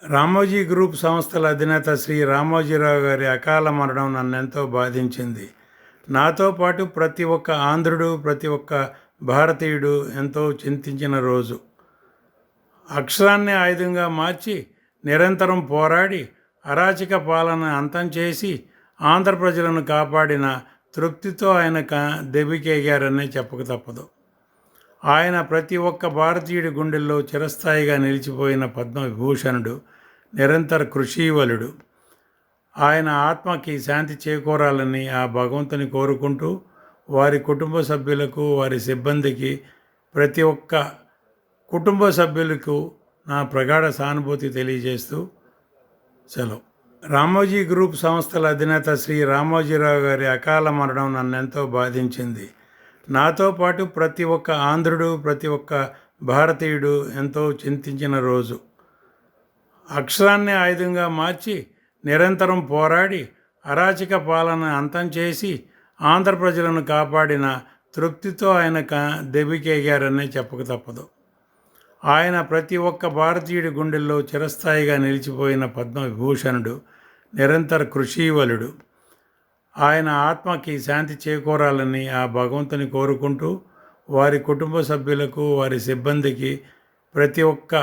Ramoji group సంస్థల అధినేత శ్రీ రామోజీరావు గారి అకాల మరణం నన్నెంతో బాధించింది. నాతో పాటు ప్రతి ఒక్క ఆంధ్రుడు, ప్రతి ఒక్క భారతీయుడు ఎంతో చింతించిన రోజు. అక్షరాన్ని ఆయుధంగా మార్చి నిరంతరం పోరాడి అరాచక పాలన అంతం చేసి ఆంధ్ర ప్రజలను కాపాడిన తృప్తితో ఆయన దెబ్బకేగారనే చెప్పక తప్పదు. ఆయన ప్రతి ఒక్క భారతీయుడి గుండెల్లో చిరస్థాయిగా నిలిచిపోయిన పద్మవిభూషణుడు, నిరంతర కృషీవలుడు. ఆయన ఆత్మకి శాంతి చేకూరాలని ఆ భగవంతుని కోరుకుంటూ వారి కుటుంబ సభ్యులకు, వారి సిబ్బందికి, ప్రతి ఒక్క కుటుంబ సభ్యులకు నా ప్రగాఢ సానుభూతి తెలియజేస్తూ సెలవు. రామోజీ గ్రూప్ సంస్థల అధినేత శ్రీ రామోజీరావు గారి అకాల మరణం నన్నెంతో బాధించింది. నాతో పాటు ప్రతి ఒక్క ఆంధ్రుడు, ప్రతి ఒక్క భారతీయుడు ఎంతో చింతించిన రోజు. అక్షరాన్ని ఆయుధంగా మార్చి నిరంతరం పోరాడి అరాచక పాలన అంతం చేసి ఆంధ్ర ప్రజలను కాపాడిన తృప్తితో ఆయన దెబ్బకేగారనే చెప్పక తప్పదు. ఆయన ప్రతి ఒక్క భారతీయుడి గుండెల్లో చిరస్థాయిగా నిలిచిపోయిన పద్మవిభూషణుడు, నిరంతర కృషీవలుడు. ఆయన ఆత్మకి శాంతి చేకూరాలని ఆ భగవంతుని కోరుకుంటూ వారి కుటుంబ సభ్యులకు, వారి సిబ్బందికి, ప్రతి ఒక్క